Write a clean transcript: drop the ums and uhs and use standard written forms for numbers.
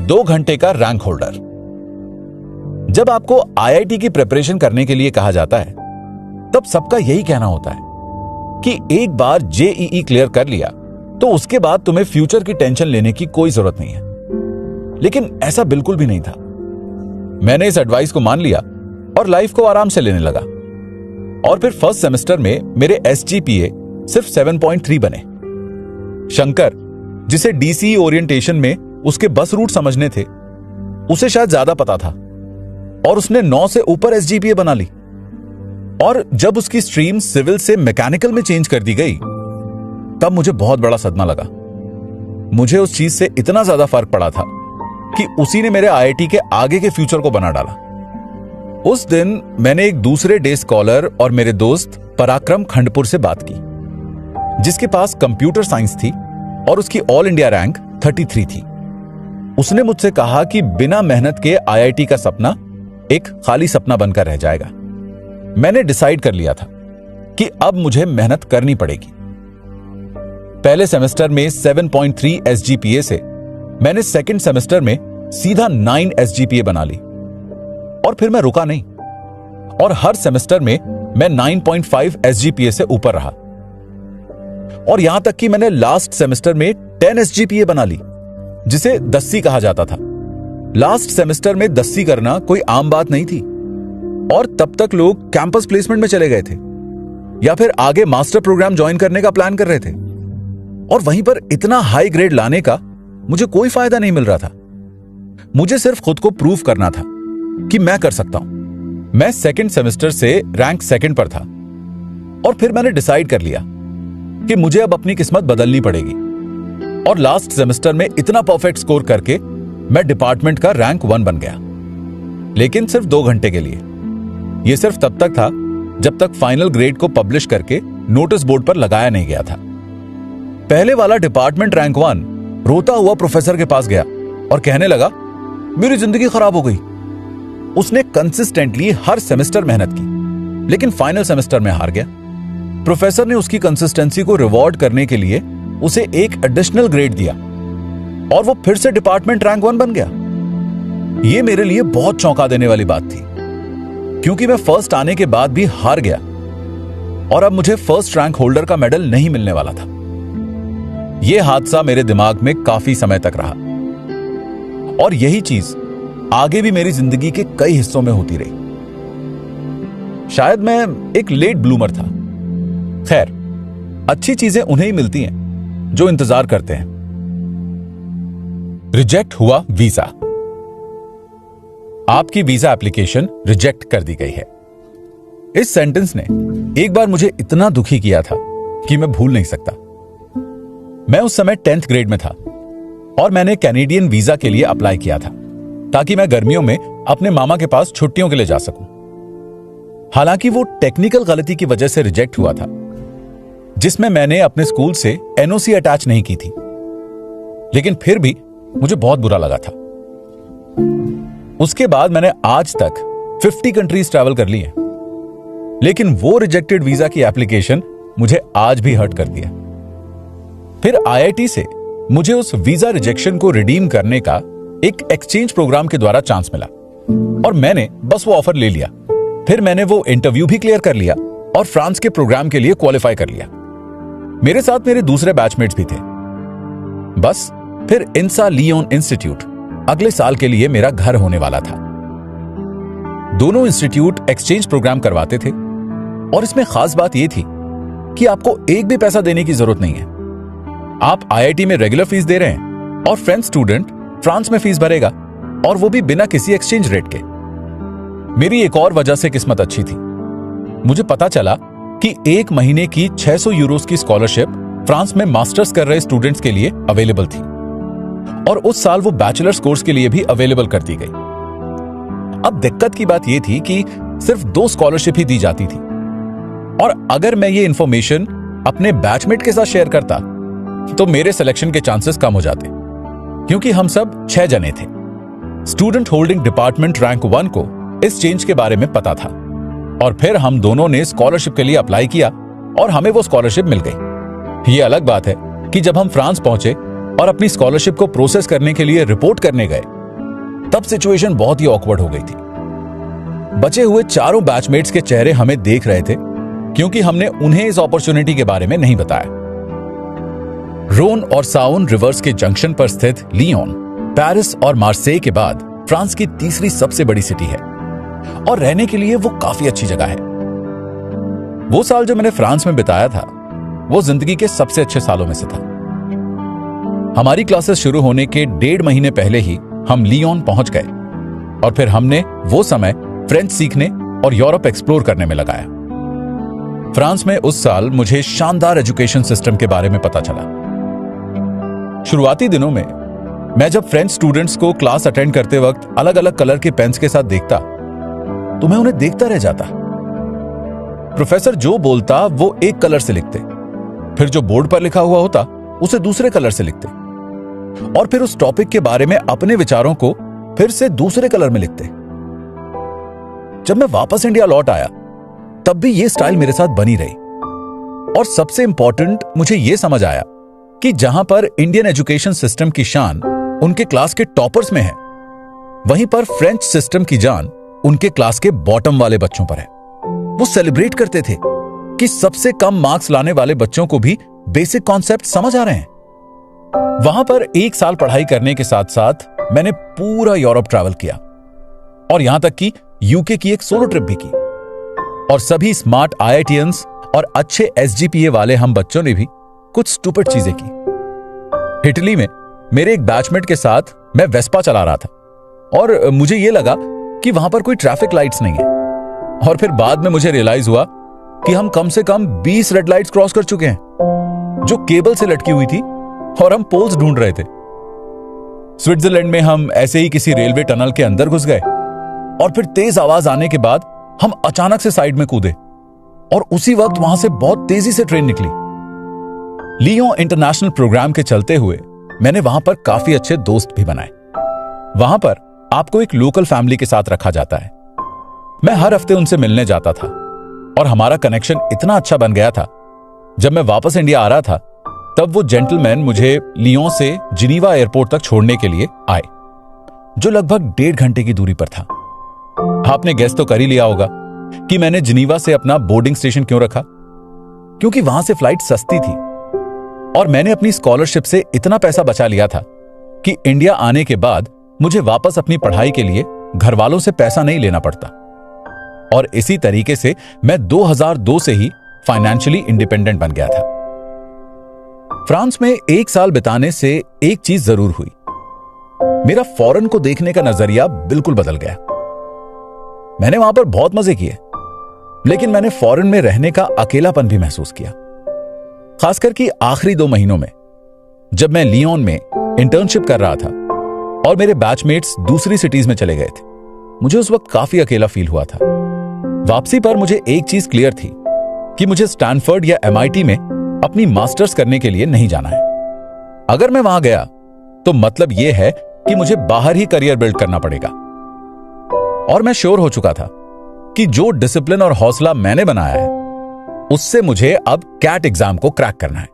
2 घंटे का rank holder. जब आपको आईआईटी की प्रिपरेशन करने के लिए कहा जाता है तब सबका यही कहना होता है कि एक बार जेईई क्लियर कर लिया तो उसके बाद तुम्हें फ्यूचर की टेंशन लेने की कोई जरूरत नहीं है। लेकिन ऐसा बिल्कुल भी नहीं था। मैंने इस एडवाइस को मान लिया और लाइफ को आराम से लेने लगा। और फिर फर्स्ट सेमेस्टर में मेरे एसजीपीए सिर्फ 7.3 बने। शंकर, जिसे डीसीई ओरिएंटेशन में उसके बस रूट समझने थे, उसे शायद ज्यादा पता था और उसने 9 से ऊपर एसजीपीए बना ली। और जब उसकी स्ट्रीम सिविल से मैकेनिकल में चेंज कर दी गई तब मुझे बहुत बड़ा सदमा लगा। मुझे उस चीज से इतना ज्यादा फर्क पड़ा था कि उसी ने मेरे आईआईटी के आगे के फ्यूचर को बना डाला। उस दिन मैंने एक दूसरे डे स्कॉलर और मेरे दोस्त पराक्रम खंडपुर से बात की, जिसके पास कंप्यूटर साइंस थी और उसकी ऑल इंडिया रैंक 33 थी। उसने मुझसे कहा कि बिना मेहनत के आईआईटी का सपना एक खाली सपना बनकर रह जाएगा। मैंने डिसाइड कर लिया था कि अब मुझे मेहनत करनी पड़ेगी। पहले सेमेस्टर में 7.3 एसजीपीए से मैंने सेकंड सेमेस्टर में सीधा 9 एसजीपीए बना ली। और फिर मैं रुका नहीं और हर सेमेस्टर में मैं 9.5 एसजीपीए से ऊपर रहा। और यहां तक कि मैंने लास्ट सेमेस्टर में 10 एसजीपीए बना ली, जिसे दस्सी कहा जाता था। लास्ट सेमेस्टर में दस्सी करना कोई आम बात नहीं थी और तब तक लोग कैंपस प्लेसमेंट में चले गए थे या फिर आगे मास्टर प्रोग्राम ज्वाइन करने का प्लान कर रहे थे। और वहीं पर इतना हाई ग्रेड लाने का मुझे कोई फायदा नहीं मिल रहा था। मुझे सिर्फ खुद को प्रूव करना था कि मैं कर सकता हूं। मैं सेकंड सेमेस्टर से रैंक सेकंड पर था और फिर मैंने डिसाइड कर लिया कि मुझे अब अपनी किस्मत बदलनी पड़ेगी। और लास्ट सेमेस्टर में इतना परफेक्ट स्कोर करके मैं डिपार्टमेंट का रैंक 1 बन गया, लेकिन सिर्फ 2 घंटे के लिए। यह सिर्फ तब तक था जब तक फाइनल ग्रेड को पब्लिश करके नोटिस बोर्ड पर लगाया नहीं गया था। पहले वाला डिपार्टमेंट रैंक 1 रोता हुआ प्रोफेसर के पास गया और कहने लगा, मेरी जिंदगी खराब हो गई। उसने कंसिस्टेंटली हर सेमेस्टर मेहनत की, लेकिन फाइनल सेमेस्टर में हार गया। प्रोफेसर ने उसकी कंसिस्टेंसी को रिवॉर्ड करने के लिए उसे एक एडिशनल ग्रेड दिया और वो फिर से डिपार्टमेंट रैंक 1 बन गया। यह मेरे लिए बहुत चौंका देने वाली बात थी, क्योंकि मैं फर्स्ट आने के बाद भी हार गया और अब मुझे फर्स्ट रैंक होल्डर का मेडल नहीं मिलने वाला था। यह हादसा मेरे दिमाग में काफी समय तक रहा और यही चीज आगे भी मेरी जिंदगी के कई हिस्सों में होती रही। शायद मैं एक लेट ब्लूमर था। खैर, अच्छी चीजें उन्हें ही मिलती हैं जो इंतजार करते हैं। रिजेक्ट हुआ वीजा। आपकी वीजा एप्लीकेशन रिजेक्ट कर दी गई है। इस सेंटेंस ने एक बार मुझे इतना दुखी किया था कि मैं भूल नहीं सकता। मैं उस समय 10th ग्रेड में था और मैंने कैनेडियन वीजा के लिए अप्लाई किया था ताकि मैं गर्मियों में अपने मामा के पास छुट्टियों के लिए जा सकूं। हालांकि वो टेक्निकल गलती की वजह से रिजेक्ट हुआ था, जिसमें मैंने अपने स्कूल से एनओसी अटैच नहीं की थी, लेकिन फिर भी मुझे बहुत बुरा लगा था। उसके बाद मैंने आज तक 50 कंट्रीज ट्रैवल कर ली है, लेकिन वो रिजेक्टेड वीजा की एप्लीकेशन मुझे आज भी हर्ट कर दिया। फिर आईआईटी से मुझे उस वीजा रिजेक्शन को रिडीम करने का एक एक्सचेंज प्रोग्राम के द्वारा चांस मिला और मैंने बस वो ऑफर ले लिया। फिर मैंने वो इंटरव्यू भी क्लियर कर लिया और फ्रांस के प्रोग्राम के लिए क्वालिफाई कर लिया। मेरे साथ मेरे दूसरे बैचमेट्स भी थे। बस फिर इंसा लियोन इंस्टीट्यूट अगले साल के लिए मेरा घर होने वाला था। दोनों इंस्टीट्यूट एक्सचेंज प्रोग्राम करवाते थे और इसमें खास बात यह थी कि आपको एक भी पैसा देने की जरूरत नहीं है। आप आईआईटी में रेगुलर फीस दे रहे हैं और फ्रेंच स्टूडेंट फ्रांस में फीस भरेगा, और वो भी बिना किसी एक्सचेंज रेट के। मेरी एक और वजह से किस्मत अच्छी थी। मुझे पता चला कि 1 महीने की 600 यूरोस की स्कॉलरशिप फ्रांस में मास्टर्स कर रहे स्टूडेंट्स के लिए अवेलेबल थी और उस साल वो बैचलर्स कोर्स के लिए भी अवेलेबल कर दी गई। अब दिक्कत की बात यह थी कि सिर्फ 2 स्कॉलरशिप ही दी जाती थी, और अगर मैं ये इंफॉर्मेशन अपने बैचमेट के साथ शेयर करता तो मेरे सिलेक्शन के चांसेस कम हो जाते, क्योंकि हम सब 6 जने थे। स्टूडेंट होल्डिंग डिपार्टमेंट रैंक 1 को इस चेंज के बारे में पता था और फिर हम दोनों ने स्कॉलरशिप के लिए अप्लाई किया और हमें वो स्कॉलरशिप मिल गई। ये अलग बात है कि जब हम फ्रांस पहुंचे और अपनी स्कॉलरशिप को प्रोसेस करने के लिए रिपोर्ट करने गए तब सिचुएशन बहुत ही ऑकवर्ड हो गई थी। बचे हुए चारों बैचमेट्स के चेहरे हमें देख रहे थे क्योंकि हमने उन्हें इस अपॉर्चुनिटी के बारे में नहीं बताया। रोन और साउन रिवर्स के जंक्शन पर स्थित लियोन पेरिस और मार्सेई के बाद फ्रांस की तीसरी सबसे बड़ी सिटी है और रहने के लिए वो काफी अच्छी जगह है। वो साल जो मैंने फ्रांस में बिताया था वो जिंदगी के सबसे अच्छे सालों में से था। हमारी क्लासेस शुरू होने के 1.5 महीने पहले ही हम लियोन पहुंच गए और फिर हमने वो समय फ्रेंच सीखने और यूरोप एक्सप्लोर करने में लगाया। फ्रांस में उस साल मुझे शानदार एजुकेशन सिस्टम के बारे में पता चला। शुरुआती दिनों में मैं जब फ्रेंच स्टूडेंट्स को क्लास अटेंड करते वक्त अलग अलग कलर के पेन्स के साथ देखता तो मैं उन्हें देखता रह जाता। प्रोफेसर जो बोलता वो एक कलर से लिखते, फिर जो बोर्ड पर लिखा हुआ होता उसे दूसरे कलर से लिखते और फिर उस टॉपिक के बारे में अपने विचारों को फिर से दूसरे कलर में लिखते। जब मैं वापस इंडिया लौट आया तब भी ये स्टाइल मेरे साथ बनी रही और सबसे इंपॉर्टेंट मुझे ये समझ आया कि जहां पर इंडियन एजुकेशन सिस्टम की शान उनके क्लास के टॉपर्स में है, वहीं पर फ्रेंच सिस्टम की जान उनके क्लास के बॉटम वाले बच्चों पर है। वो सेलिब्रेट करते थे कि सबसे कम मार्क्स लाने वाले बच्चों को भी बेसिक कॉन्सेप्ट समझ आ रहे हैं। वहां पर 1 साल पढ़ाई करने के साथ साथ मैंने पूरा यूरोप ट्रैवल किया और यहां तक कि यूके की एक सोलो ट्रिप भी की और सभी स्मार्ट आईआईटीएंस और अच्छे एसजीपीए वाले हम बच्चों ने भी कुछ स्टूपिड चीजें की। इटली में मेरे एक बैचमेट के साथ मैं वेस्पा चला रहा था और मुझे यह लगा कि वहां पर कोई ट्रैफिक लाइट्स नहीं है और फिर बाद में मुझे रियलाइज हुआ कि हम कम से कम 20 रेड लाइट्स क्रॉस कर चुके हैं जो केबल से लटकी हुई थी और हम पोल्स ढूंढ रहे थे। स्विट्जरलैंड में हम ऐसे ही किसी रेलवे टनल के अंदर घुस गए और फिर तेज आवाज आने के बाद हम अचानक से साइड में कूदे और उसी वक्त वहां से बहुत तेजी से ट्रेन निकली। लियोन इंटरनेशनल प्रोग्राम के चलते हुए मैंने वहां पर काफी अच्छे दोस्त भी बनाए। वहां पर आपको एक लोकल फैमिली के साथ रखा जाता है। मैं हर हफ्ते उनसे मिलने जाता था और हमारा कनेक्शन इतना अच्छा बन गया था। जब मैं वापस इंडिया आ रहा था तब वो जेंटलमैन मुझे लियोन से जिनीवा एयरपोर्ट तक छोड़ने के लिए आए, जो लगभग 1.5 घंटे की दूरी पर था। आपने गेस तो कर ही लिया होगा कि मैंने जिनीवा से अपना बोर्डिंग स्टेशन क्यों रखा, क्योंकि वहां से फ्लाइट सस्ती थी और मैंने अपनी स्कॉलरशिप से इतना पैसा बचा लिया था कि इंडिया आने के बाद मुझे वापस अपनी पढ़ाई के लिए घर वालों से पैसा नहीं लेना पड़ता। और इसी तरीके से मैं 2002 से ही फाइनेंशियली इंडिपेंडेंट बन गया था। फ्रांस में 1 साल बिताने से एक चीज जरूर हुई, मेरा फॉरेन को देखने का नजरिया बिल्कुल बदल गया। मैंने वहां पर बहुत मजे किए, लेकिन मैंने फॉरेन में रहने का अकेलापन भी महसूस किया, खासकर कि आखिरी 2 महीनों में जब मैं लियोन में इंटर्नशिप कर रहा था और मेरे बैचमेट्स दूसरी सिटीज में चले गए थे। मुझे उस वक्त काफी अकेला फील हुआ था। वापसी पर मुझे एक चीज क्लियर थी कि मुझे स्टैनफोर्ड या एमआईटी में अपनी मास्टर्स करने के लिए नहीं जाना है। अगर मैं वहां गया तो मतलब यह है कि मुझे बाहर ही करियर बिल्ड करना पड़ेगा। और मैं श्योर हो चुका था कि जो डिसिप्लिन और हौसला मैंने बनाया है उससे मुझे अब कैट एग्जाम को क्रैक करना है।